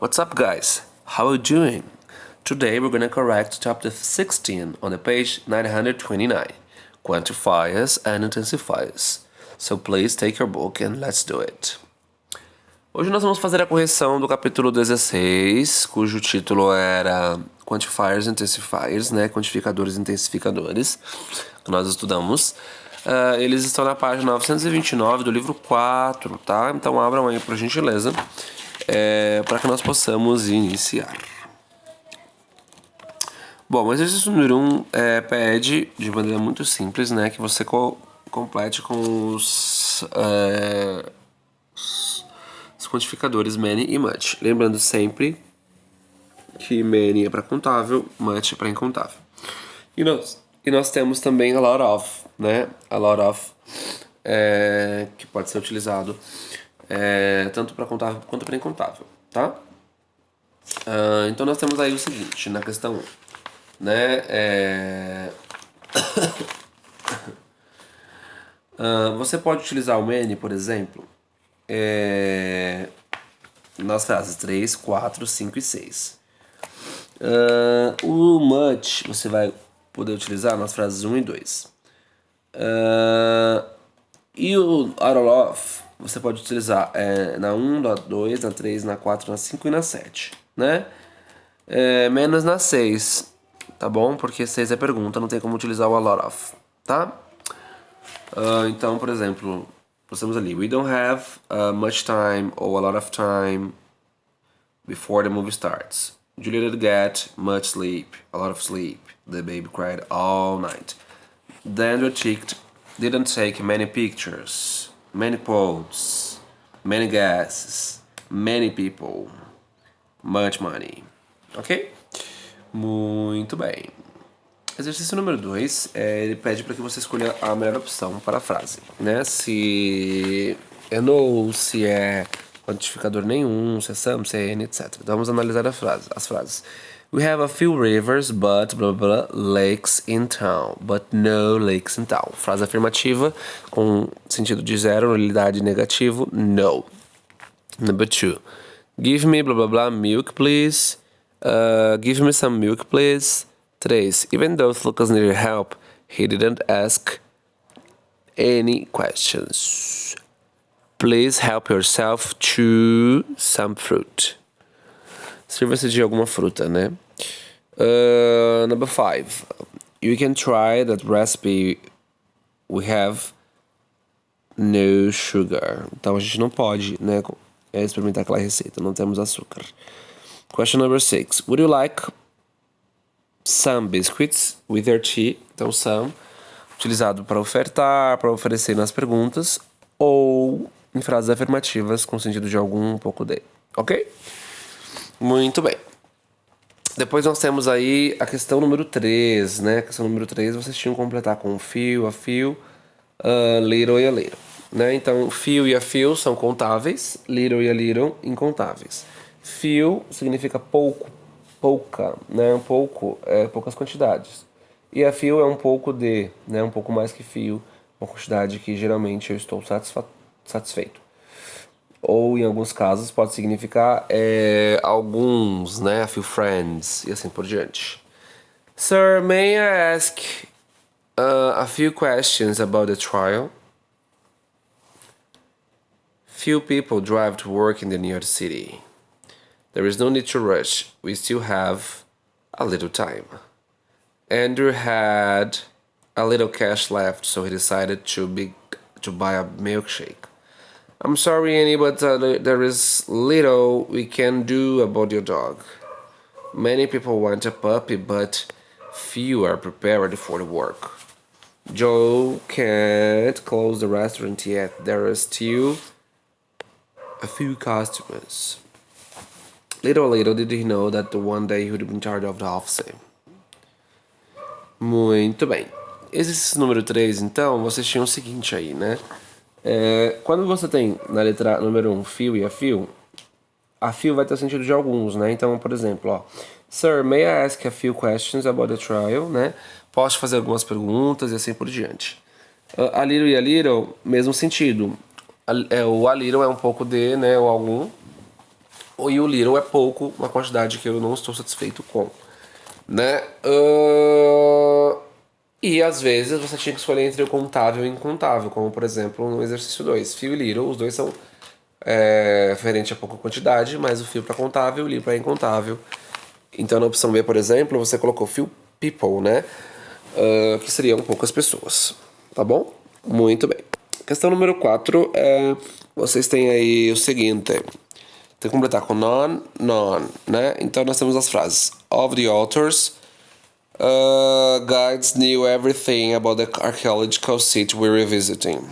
What's up, guys? How are you doing? Today we're gonna correct chapter 16 on the page 929, quantifiers and intensifiers. So please take your book and let's do it. Hoje nós vamos fazer a correção do capítulo 16, cujo título era Quantifiers e Intensifiers, né? Quantificadores e intensificadores, que nós estudamos. Eles estão na página 929 do livro 4, tá? Então abram aí por gentileza, para que nós possamos iniciar. Bom, o exercício número 1 pede, de maneira muito simples, né, que você complete com os quantificadores many e much. Lembrando sempre que many é para contável, much é para incontável. E nós temos também a lot of, né? A lot of, que pode ser utilizado tanto para contável quanto para incontável, tá? Então nós temos aí o seguinte, na questão 1, né? Você pode utilizar o many, por exemplo, nas frases 3, 4, 5 e 6. O much você vai poder utilizar nas frases 1 e 2. E o out of você pode utilizar na 1, na 2, na 3, na 4, na 5 e na 7, né? Menos na 6, tá bom? Porque 6 é pergunta, não tem como utilizar o a lot of, tá? Então, por exemplo, nós temos ali: we don't have much time or a lot of time before the movie starts. Julia didn't get much sleep, a lot of sleep. The baby cried all night. Dandra didn't take many pictures, many quotes, many guesses, many people, much money. Ok? Muito bem. Exercício número 2, ele pede para que você escolha a melhor opção para a frase, né? Se é no, se é quantificador nenhum, se é some, se é any, etc. Então vamos analisar as frases. We have a few rivers, but blah, blah, lakes in town, but no lakes in town. Frase afirmativa com sentido de zero, nulidade negativo, no. Number 2, give me blah, blah, blah, milk, please. Give me some milk, please. 3. Even though Lucas needed help, he didn't ask any questions. Please help yourself to some fruit. Sirva-se de alguma fruta, né? Number 5. You can try that recipe. We have no sugar. Então a gente não pode, né, experimentar aquela receita. Não temos açúcar. Question number 6. Would you like some biscuits with your tea? Então, some, utilizado para ofertar, para oferecer nas perguntas, ou em frases afirmativas com sentido de algum, um pouco de. Ok? Muito bem. Depois nós temos aí a questão número 3, né? A questão número 3 vocês tinham que completar com few, a few, little e a little, né? Então, few e a few são contáveis, little e a little incontáveis. Few significa pouco, pouca, né? Um pouco, poucas quantidades. E a few é um pouco de, né? Um pouco mais que few, uma quantidade que geralmente eu estou satisfeito. Ou em alguns casos pode significar alguns, né? A few friends e assim por diante. Sir, may I ask a few questions about the trial? Few people drive to work in the near city. There is no need to rush. We still have a little time. Andrew had a little cash left, so he decided to buy a milkshake. I'm sorry, Annie, but there is little we can do about your dog. Many people want a puppy, but few are prepared for the work. Joe can't close the restaurant yet. There are still a few customers. Little did he know that one day he would be in charge of the office. Muito bem. Exercício número 3, então, vocês tinham o seguinte aí, né? Quando você tem na letra número 1 few e a few vai ter o sentido de alguns, né? Então, por exemplo, ó, Sir, may I ask a few questions about the trial, né? Posso fazer algumas perguntas e assim por diante. A little e a little, mesmo sentido. O a little é um pouco de, né? Ou algum. E o little é pouco, uma quantidade que eu não estou satisfeito com, né? E às vezes você tinha que escolher entre o contável e o incontável, como por exemplo no exercício 2. Few e little, os dois são referente a pouca quantidade, mas o few para contável e o little para incontável. Então na opção B, por exemplo, você colocou few people, né? Que seriam poucas pessoas, tá bom? Muito bem. Questão número 4 é... Vocês têm aí o seguinte... Tem que completar com non, né? Então nós temos as frases. Of the authors, guides knew everything about the archaeological site we're revisiting.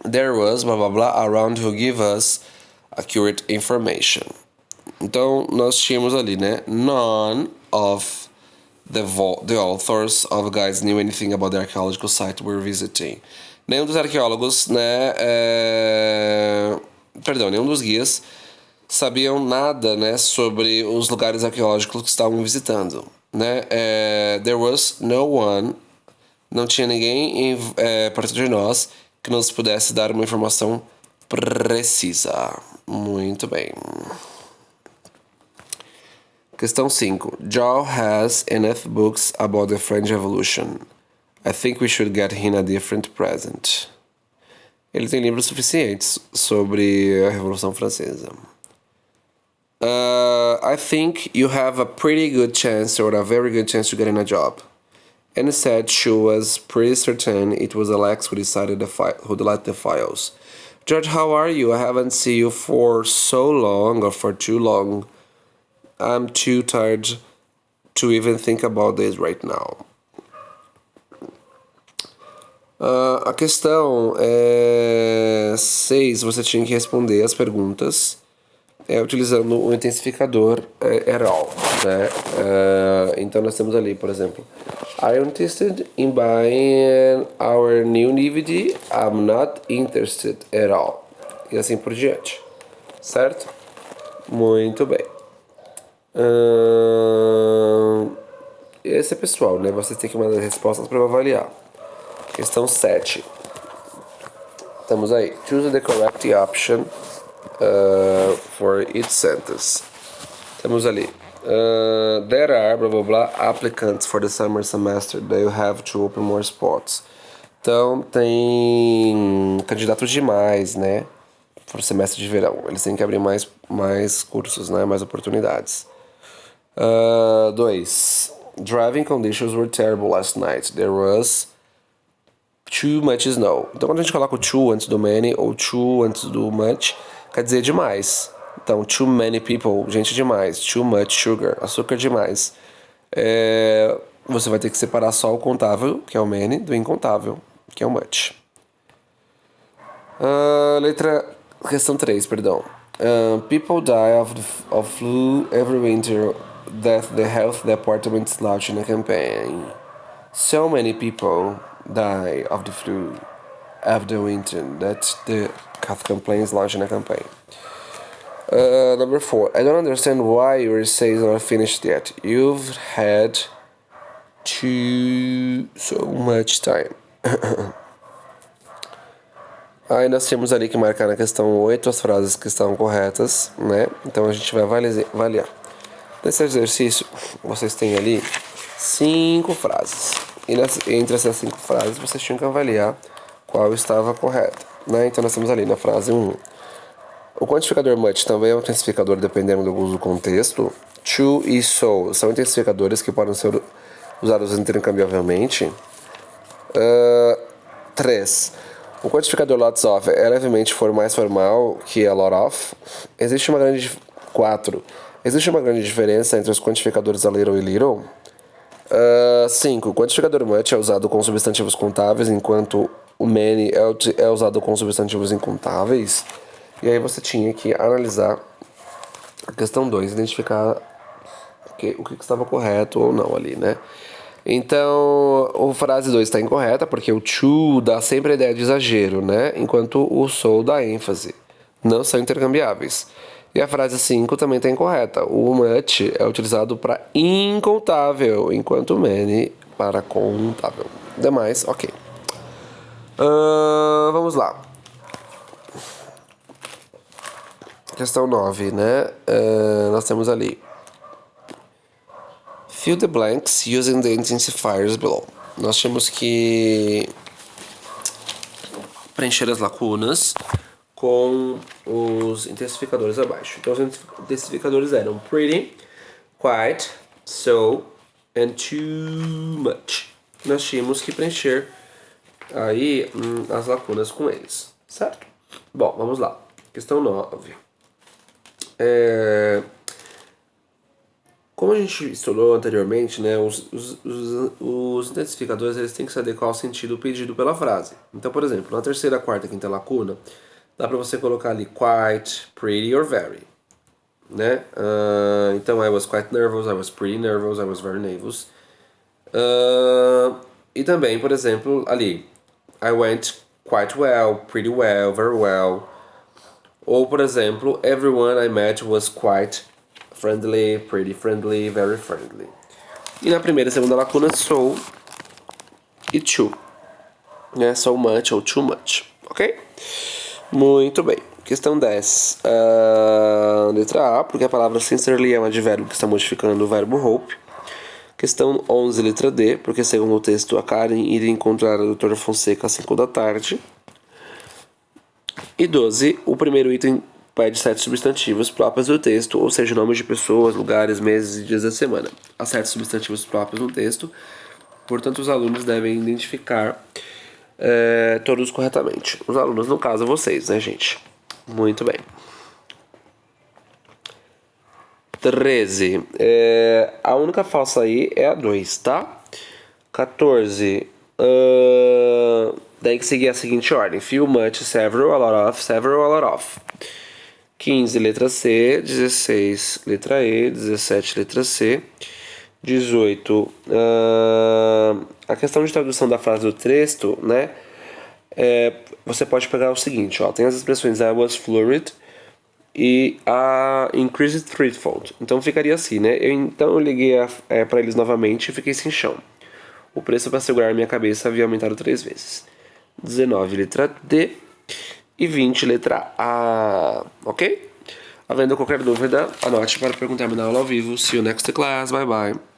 There was, blá blá blá, around who give us accurate information. Então nós tínhamos ali, né? None of the authors of guides knew anything about the archaeological site we're visiting. Nenhum dos arqueólogos, né? Perdão, nenhum dos guias sabiam nada, né, sobre os lugares arqueológicos que estavam visitando, né? There was no one, não tinha ninguém perto de nós que nos pudesse dar uma informação precisa. Muito bem. Questão 5. Joe has enough books about the French Revolution. I think we should get him a different present. Ele tem livros suficientes sobre a Revolução Francesa. I think you have a pretty good chance or a very good chance to get in a job. And said she was pretty certain it was Alex who decided who deleted the files. George, how are you? I haven't seen you for so long or for too long. I'm too tired to even think about this right now. A questão 6, você tinha que responder as perguntas utilizando o intensificador all, né? Então nós temos ali, por exemplo, Are you interested in buying our new DVD? I'm not interested at all. E assim por diante, certo? Muito bem. Esse é pessoal, né? Você tem que mandar respostas para avaliar. Questão 7. Estamos aí. Choose the correct option for each sentence. Temos ali. There are, blá blá blá, applicants for the summer semester. They have to open more spots. Então, tem candidatos demais, né? Para o semestre de verão. Eles têm que abrir mais cursos, né? Mais oportunidades. 2. Driving conditions were terrible last night. There was too much snow. Então, quando a gente coloca o too antes do many ou too antes do much, quer dizer demais. Então, too many people, gente demais. Too much sugar, açúcar demais. Você vai ter que separar só o contável, que é o many, do incontável, que é o much. Questão 3, perdão. People die of flu every winter that the health department is launching a campaign. So many people die of the flu every winter that the health campaign is launching a campaign. Number 4. I don't understand why your essays are not finished yet. You've had so much time. Aí nós temos ali que marcar na questão 8 as frases que estão corretas, né? Então a gente vai avaliar. Nesse exercício, vocês têm ali 5 frases. E entre essas 5 frases, vocês tinham que avaliar qual estava correta, né? Então nós temos ali na frase 1. O quantificador much também é um intensificador dependendo do uso do contexto. To e so são intensificadores que podem ser usados intercambiavelmente. 3. O quantificador lots of é levemente mais formal que a lot of. 4. Existe uma grande diferença entre os quantificadores a little e little. 5. O quantificador much é usado com substantivos contáveis, enquanto o many é usado com substantivos incontáveis. E aí você tinha que analisar a questão 2, identificar o que estava correto ou não ali, né? Então, a frase 2 está incorreta, porque o to dá sempre a ideia de exagero, né? Enquanto o so dá ênfase. Não são intercambiáveis. E a frase 5 também está incorreta. O much é utilizado para incontável, enquanto o many para contável. Demais, ok. Vamos lá. Questão 9, né? Nós temos ali. Fill the blanks using the intensifiers below. Nós temos que preencher as lacunas com os intensificadores abaixo. Então, os intensificadores eram pretty, quite, so, and too much. Nós tínhamos que preencher aí as lacunas com eles, certo? Bom, vamos lá. Questão 9. Como a gente estudou anteriormente, né, os intensificadores eles têm que se adequar ao sentido pedido pela frase. Então, por exemplo, na terceira, quarta e quinta lacuna, dá para você colocar ali quite, pretty or very, né? Então, I was quite nervous, I was pretty nervous, I was very nervous. E também, por exemplo, ali, I went quite well, pretty well, very well. Ou, por exemplo, everyone I met was quite friendly, pretty friendly, very friendly. E na primeira e segunda lacuna, so e too, né? So much ou too much, ok? Muito bem. Questão 10. Letra A, porque a palavra sincerely é um advérbio que está modificando o verbo hope. Questão 11, letra D, porque segundo o texto, a Karen iria encontrar a doutora Fonseca às 5 da tarde. E 12, o primeiro item pede 7 substantivos próprios do texto, ou seja, nomes de pessoas, lugares, meses e dias da semana. Há 7 substantivos próprios no texto, portanto os alunos devem identificar todos corretamente. Os alunos, no caso, vocês, né, gente? Muito bem. 13. A única falsa aí é a 2, tá? 14. Tem que seguir a seguinte ordem: few, much, several, a lot of, several, a lot of. 15, letra C. 16, letra E. 17, letra C. 18. A questão de tradução da frase do texto, né? Você pode pegar o seguinte, ó. Tem as expressões I was flurried e a increased threefold. Então ficaria assim, né? Então eu liguei para eles novamente e fiquei sem chão. O preço para segurar minha cabeça havia aumentado 3 vezes. 19, letra D. E 20, letra A. Ok? Havendo qualquer dúvida, anote para perguntar-me na aula ao vivo. See you next class. Bye bye.